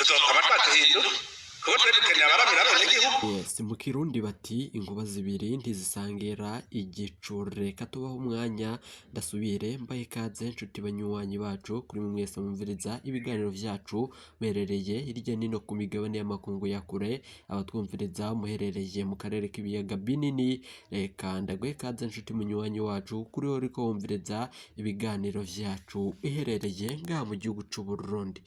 tuzokwama twatuhindura kuko twe dukeneye abaramira abanyagihugu. Yes, mu Kirundi bati inkuba zibiri ntizisangira igicu. Reka tubaho umwanya ndasubire mbaye ikaze nshuti banywanyi bacu kuri mwese mumviriza ibiganiro vyacu muherereye hirya nino ku migabane y'amakungu ya kure, abatwumviriza muherereye mu karere k'ibiyaga binini. Reka ndaguhe ikaze nshuti munywanyi wacu kuri ho uriko wumviriza ibiganiro vyacu iherereye ngaha mu gihugu c'u Burundi.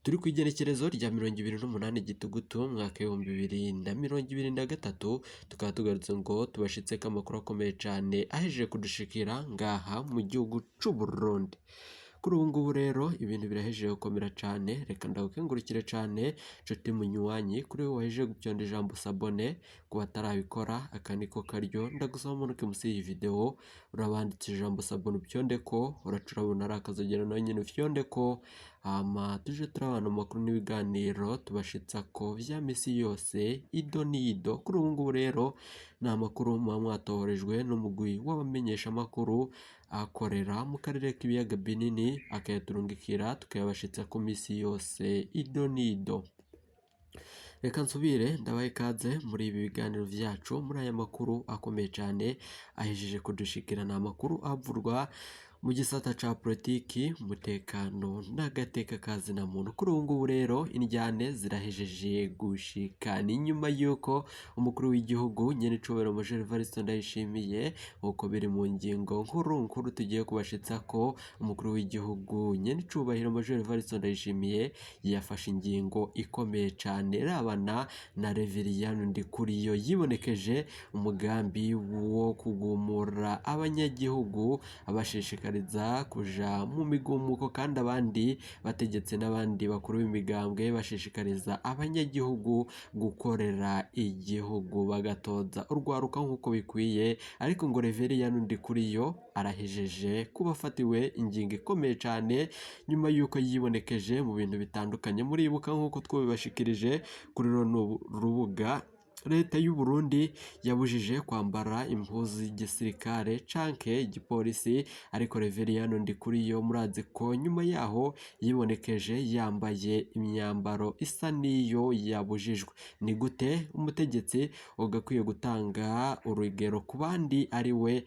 Turi ku igerekerezo rya 28 Gitugutu mwaka 2023, tukaba tugarutse ngo tubashitseko amakuru akomeye cane ahejeje kudushikira ngaha mu gihugu c'u Burundi. Kuri ubu ngubu rero ibintu birahejeje gukomera cane. Reka ndagukengurukire cane nshuti munywanyi kuri wowe wahejeje gupyonda ijambo sabone. Ku batarabikora aka niko karyo ndagusaba munuke musi iyi video urabanditse ijambo sabone upyondeko, uracurabona ari akazogera nawe nyene upyondeko, hama tuje turabana mu makuru n'ibiganiro tubashitsako vya misi yose ido n'ido. Kuri ubu ngubu rero ni amakuru muba mwatohorejwe n'umugwi w'abamenyesha amakuru akorera mu karere k'ibiyaga binini, akayaturungikira tukayabashitsa ku misi yose ido n'ido. Reka nsubire ndabaye ikaze muri ibi biganiro vyacu muri aya makuru akomeye cane ahejeje kudushikira. Ni amakuru avurwa mu gisata ca politiki, umutekano n'agateka kazina muntu. Kuri ubu ngubu rero indyane zirahejeje gushika. Ni nyuma yuko umukuru w'igihugu nyen'icubahiro Major Evariste Ndayishimiye, uko biri mu ngingo nkuru tugiye kubashitsako, umukuru w'igihugu nyen'icubahiro Major Evariste Ndayishimiye yafashe ingingo ikomeye cane rabana na Reveriyani Ndikuriyo. Yibonekeje umugambi wo kugumura abanyagihugu abashishikariza kuja mu migumuko, kandi abandi bategetse n'abandi bakuru b'imigambwe bashishikariza abanyagihugu gukorera igihugu bagatoza urwaruka nk'uko bikwiye. Ariko ngo Reveriyani Ndikuriyo arahejeje kuba afatiwe ingingo ikomeye cane nyuma yuko yibonekeje mu bintu bitandukanye. Muribuka nk'uko twabibashikirije kuri rubuga, leta y'u Burundi yabujije kwambara impuzu y'igisirikare canke igipolisi, ariko Reveriyani Ndikuriyo murazi ko nyuma yaho yibonekeje yambaye imyambaro isa niyo yabujijwe. Ni gute umutegetsi ugakwiye gutanga urugero ku bandi ari we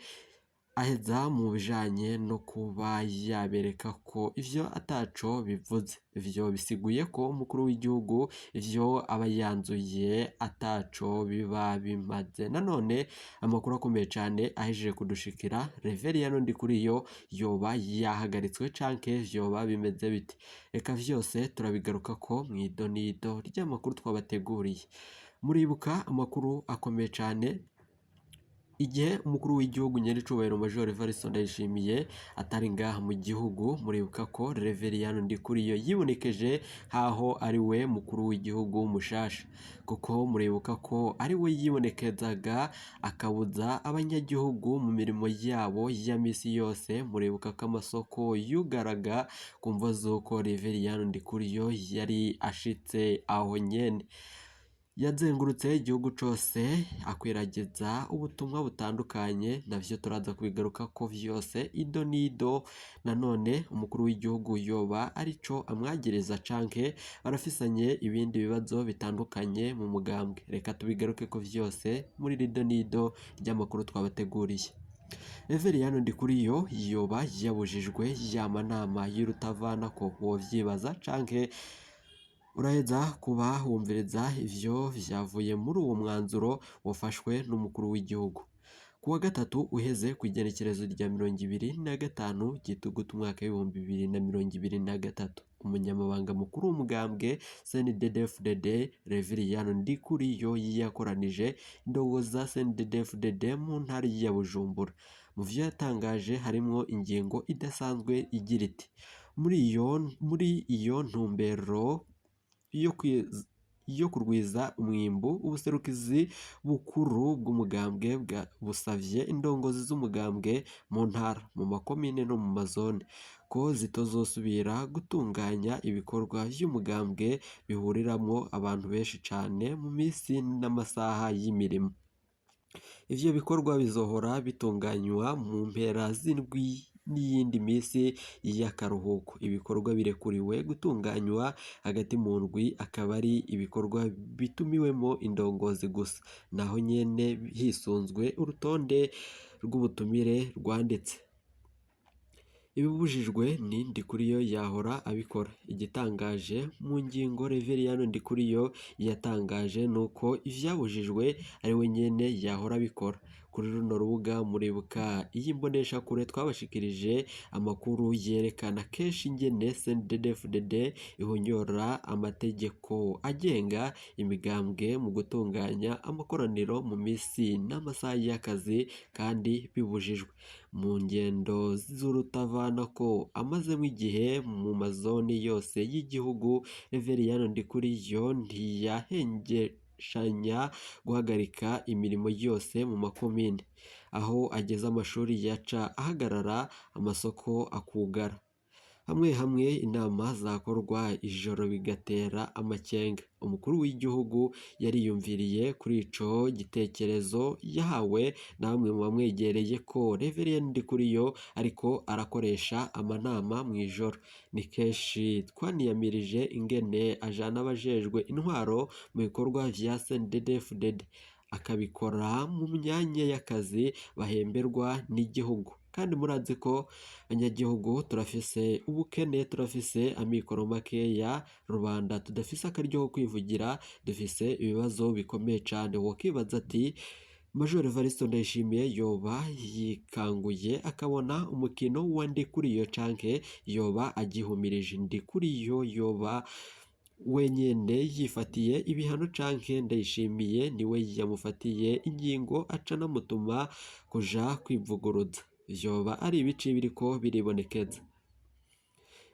aheza mu bijanye no kuba yabereka ko ivyo ataco bivuze? Ivyo bisiguye ko umukuru w'igihugu ivyo aba yanzuye ataco biba bimaze. Nanone amakuru akomeye cane ahejeje kudushikira, Reveriyani Ndikuriyo yoba yahagaritswe canke vyoba bimeze bite? Reka vyose turabigarukako mw'idonido ry'amakuru twabateguriye. Muribuka amakuru akomeye cane igihe umukuru w'igihugu nyen'icubahiro Major Evariste Ndayishimiye atari ngaha mu gihugu. Muribuka ko Reveriyani Ndikuriyo yibonekeje haho ari we mukuru w'igihugu mushasha, kuko muribuka ko ari we yibonekezaga akabuza abanyagihugu mu mirimo yabo ya misi yose. Muribuka ko amasoko yugaraga ku mvo z'uko Reveriyani Ndikuriyo yari ashitse aho nyene. Yazengurutse igihugu cose akwiragiza ubutumwa butandukanye, navyo turaza kubigaruka ko vyose ido n'ido. Nanone umukuru w'igihugu yoba arico amwagiriza canke barafisanye ibindi bibazo bitandukanye mu mugambwe? Reka tubigaruke ko vyose muri ido n'ido ry'amakuru twabateguriye. Reveriyani Ndikuriyo yoba yabujijwe y'amanama y'urutavanako? Wovyibaza canke uraheza kuba wumviriza ivyo vyavuye muri uwo mwanzuro wafashwe n'umukuru w'igihugu. Kuwa gatatu uheze ku igerekerezo rya 25 Gitugutu umwaka 2023, umunyamabanga mukuru w'umugambwe CNDD-FDD Reveriyani Ndikuriyo yakoranije indongozi za CNDD-FDD mu ntara ya Bujumbura. Mu vyo yatangaje harimwo ingingo idasanzwe igira iti: muri iyo ntumbero yo kurwiza umwimbu, ubuserukizi bukuru bw'umugambwe busavye indongozi z'umugambwe mu ntara, mu makomine no mu mazone ko zitozosubira gutunganya ibikorwa vy'umugambwe bihuriramwo abantu benshi cane mu misi n'amasaha y'imirimo. Ivyo bikorwa bizohora bitunganywa mu mpera z'indwi n'iyindi minsi y'akaruhuko. Ibikorwa birekuriwe gutunganywa hagati mu ndwi akaba ari ibikorwa bitumiwemo indongozi gusa, naho nyene hisunzwe urutonde rw'ubutumire rwanditse. Ibibujijwe ni Ndikuriyo yahora abikora. Igitangaje mu ngingo Reveriyani Ndikuriyo yatangaje nuko ivyabujijwe ari we nyene yahora abikora. Kuri runo rubuga muribuka iyi mboneshakure twabashikirije amakuru yerekana kenshi ingene CNDD-FDD ihonyora amategeko agenga imigambwe mu gutunganya amakoraniro mu misi n'amasaha y'akazi kandi bibujijwe. Mu ngendo z'urutavanako amazemo igihe mu mazone yose y'igihugu, Reveriyani Ndikuriyo ntiyahengeshanya guhagarika imirimo yose mu makomine. Aho ageze amashuri yaca ahagarara, amasoko akugara. Hamwe hamwe inama zakorwa ijoro bigatera amakenga. Umukuru w'igihugu yariyumviriye kuri ico gitekerezo yahawe na bamwe mu bamwegereye ko Reveriyani Ndikuriyo ariko arakoresha amanama mu ijoro. Ni kenshi twaniyamirije ingene ajana abajejwe intwaro mu bikorwa vya CNDD-FDD akabikora mu myanya y'akazi bahemberwa n'igihugu. Kandi murazi ko abanyagihugu turafise ubukene, turafise amikoro makeya, rubanda tudafise akaryo ko kwivugira, dufise ibibazo bikomeye cane. Wokibaza ati Major Evariste Ndayishimiye yoba yikanguye akabona umukino wa Ndikuriyo canke yoba agihumirije? Ndikuriyo yoba wenyene yifatiye ibihano canke Ndayishimiye niwe yamufatiye ingingo aca anamutuma kuja kwivuguruza? Vyoba ari ibice biriko biribonekeza.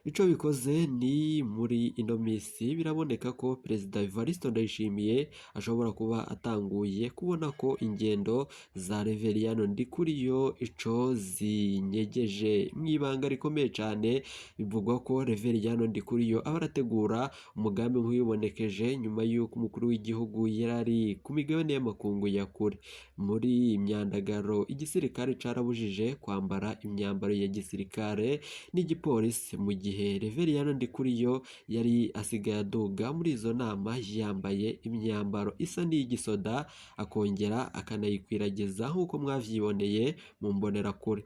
Ico bikoze ni muri ino misi biraboneka ko Perezida Evariste Ndayishimiye ashobora kuba atanguye kubona ko ingendo za Reveriyani Ndikuriyo ico zinyegeje mw'ibanga rikomeye cane. Bivugwa ko Reveriyani Ndikuriyo aba arategura umugambi nk'uwibonekeje nyuma y'uko umukuru w'igihugu yarari ku migabane y'amakungu ya kure. Muri imyandagaro igisirikare carabujije kwambara imyambaro ya gisirikare n'igipolisi, mu gihe Reveriyani Ndikuriyo yari asigaye aduga muri izo nama yambaye imyambaro isa n'iy'igisoda, akongera akanayikwiragiza nk'uko mwavyiboneye mu mbonerakure.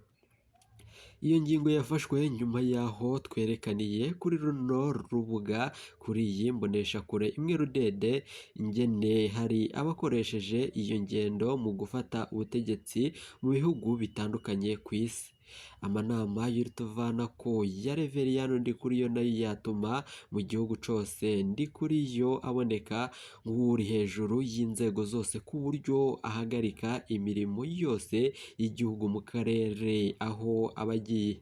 Iyo ngingo yafashwe nyuma yaho twerekaniye kuri runo rubuga kuri iyi mboneshakure imwe rudede ingene hari abakoresheje iyo ngendo mu gufata ubutegetsi mu bihugu bitandukanye ku isi. Amanama y'urutavanako ya Reveriyani Ndikuriyo nayo yatuma mu gihugu cose Ndikuriyo aboneka nk'uri hejuru y'inzego zose ku buryo ahagarika imirimo yose y'igihugu mu karere aho abagiye.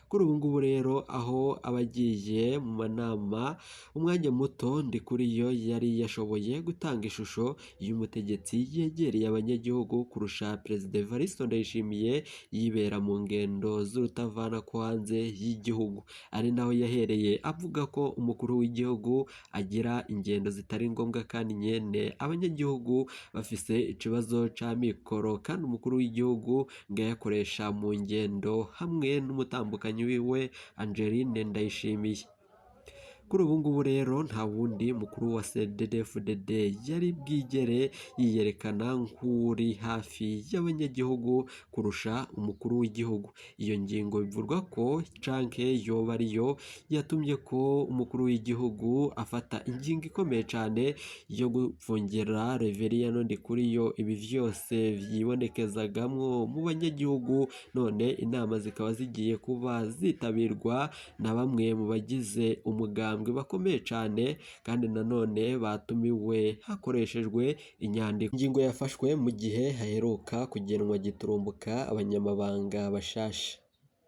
Kuri ubu ngubu rero aho abagiye mu manama umwanya muto, Ndikuriyo yari yashoboye gutanga ishusho y'umutegetsi yegereye abanyagihugu kurusha Perezida Evariste Ndayishimiye yibera mu ngendo z'urutavanako hanze y'igihugu. Ari naho yahereye avuga ko umukuru w'igihugu agira ingendo zitari ngombwa kandi nyene abanyagihugu bafise ikibazo c'amikoro, kandi umukuru w'igihugu ngayakoresha mu ngendo hamwe n'umutambukanyi wiwe Angeline Ndayishimiye. Kuri ubu ngubu rero nta wundi mukuru wa CNDD-FDD yari bwigere yiyerekana nk'uri hafi y'abanyagihugu kurusha umukuru w'igihugu. Iyo ngingo bivurwa ko canke yoba ariyo yatumye ko umukuru w'igihugu afata ingingo ikomeye cane yo gupfungira Reveriyani Ndikuriyo ibi vyose vyibonekezagamwo mu banyagihugu. None inama zikaba zigiye kuba zitabirwa na bamwe mu bagize umugambwe bakomeye cane, kandi nanone batumiwe hakoreshejwe inyandiko. Ingingo yafashwe mu gihe haheruka kugenwa giturumbuka abanyamabanga bashasha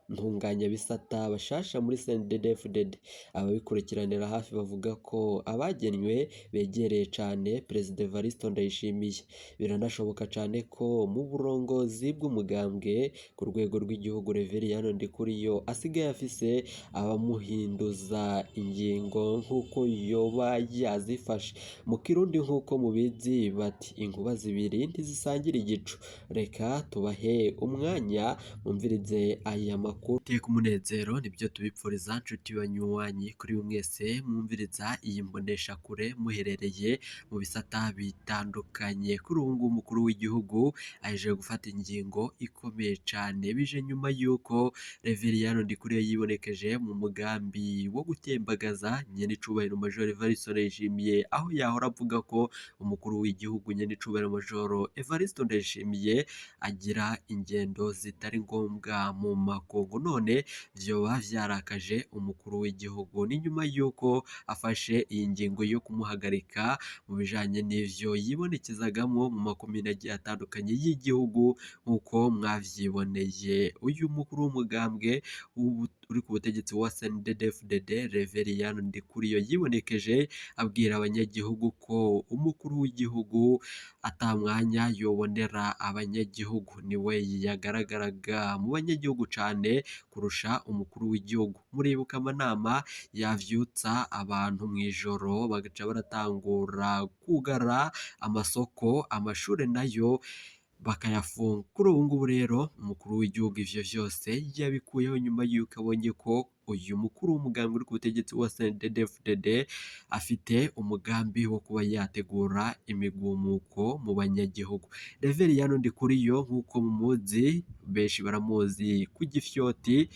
ntunganyabisata bashasha muri CNDD-FDD. Ababikurikiranira hafi bavuga ko abagenwe begereye cane Perezida Evariste Ndayishimiye. Biranashoboka cane ko mu burongozi bw'umugambwe ku rwego rw'igihugu Reveriyani Ndikuriyo asigaye afise abamuhinduza ingingo nk'uko yoba yazifashe. Mu Kirundi nk'uko mubizi bati inkuba zibiri ntizisangira igicu. Reka tubahe umwanya mumvirize aya makuru. makuru teka umunezero nibyo tubipfuriza nshuti banywanyi kuri mwese mwumviriza iyi mbonesha kure muherereye mu bisata bitandukanye. Kuri ubu ngubu umukuru w'igihugu aje gufata ingingo ikomeye cyane bije nyuma y'uko Reveriyano Ndikuriyo yibonekeje mu mugambi wo gutembagaza nyenicubahiro Major Evariste Ndayishimiye, aho yahora avuga ko umukuru w'igihugu nyenicubahiro Major Evariste Ndayishimiye agira ingendo zitari ngombwa mu makungu, none vyoba vyarakaje umukuru w'igihugu. Ni nyuma y'uko afashe iyi ngingo yo kumuhagarika mu bijanye n'ivyo yibonekezagamo mu makomine agiye atandukanye y'igihugu nk'uko mwavyiboneye. Uyu mukuru w'umugambwe uri ku butegetsi wa CNDD-FDD Reveriyano Ndikuriyo yibonekeje abwira abanyagihugu ko umukuru w'igihugu ata mwanya yobonera abanyagihugu, niwe yagaragaraga mu banyagihugu cane kurusha umukuru w'igihugu. Muribuka amanama yavyutsa abantu mw'ijoro bagaca baratangura kugara amasoko, amashure nayo bakayafunga. Kuri ubu ngubu rero umukuru w'igihugu ivyo vyose yabikuyeho nyuma y'uko abonye ko uyu mukuru w'umugambi uri ku butegetsi wa CNDD-FDD afite umugambi wo kuba yategura imigumuko mu banyagihugu. Reveriyano Ndikuriyo nk'uko mumuzi, benshi baramuzi ku Gifyoti,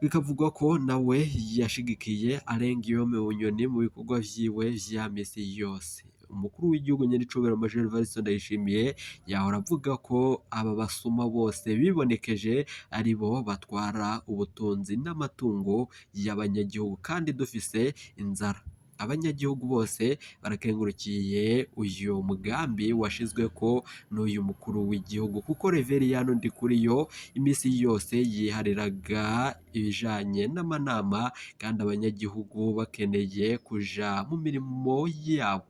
bikavugwa ko nawe yashigikiye arenga iyo mu bunyoni mu bikorwa vyiwe vya misi yose. Umukuru w'igihugu nyenicubahiro Major Evariste Ndayishimiye yahora avuga ko aba basuma bose bibonekeje ari bo batwara ubutunzi n'amatungo y'abanyagihugu, kandi dufise inzara. Abanyagihugu bose barakengurukiye uyu mugambi washizweko n'uyu mukuru w'igihugu, kuko Reveriyano Ndikuriyo imisi yose yihariraga ibijanye n'amanama, kandi abanyagihugu bakeneye kuja mu mirimo yabo.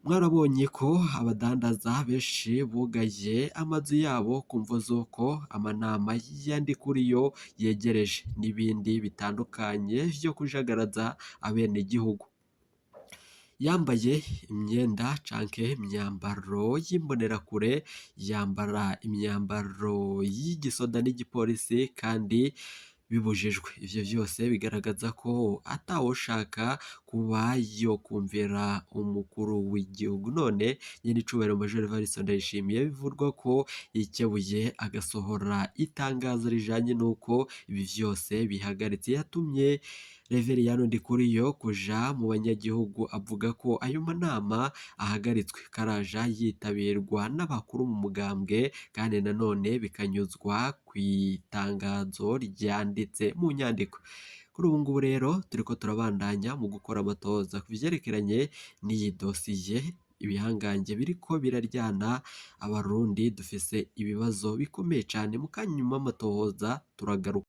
Mwarabonye ko abadandaza benshi bugaye amazu yabo ku mvo z'uko amanama ya Ndikuriyo yegereje, n'ibindi bitandukanye vyo kujagaraza abenegihugu. Yambaye imyenda canke imyambaro y'imbonerakure, yambara imyambaro y'igisoda n'igipolisi kandi bibujijwe. Ivyo vyose bigaragaza ko atawoshaka kuba yokumvira umukuru w'igihugu. None nyenicubahiro Major Evariste Ndayishimiye bivurwa ko yikebuye agasohora itangazo rijanye n'uko ibi vyose bihagaritse. Yatumye Reveriyano Ndikuriyo kuja mu banyagihugu avuga ko ayo manama ahagaritswe, karaja yitabirwa n'abakuru mu mugambwe, kandi nanone bikanyuzwa kw'itangazo ryanditse mu nyandiko. Kuri ubu ngubu rero turiko turabandanya mu gukora amatohoza ku vyerekeranye n'iyi dosiye. Ibihangange biriko biraryana, abarundi dufise ibibazo bikomeye cane. Mu kanya nyuma amatohoza turagaruka.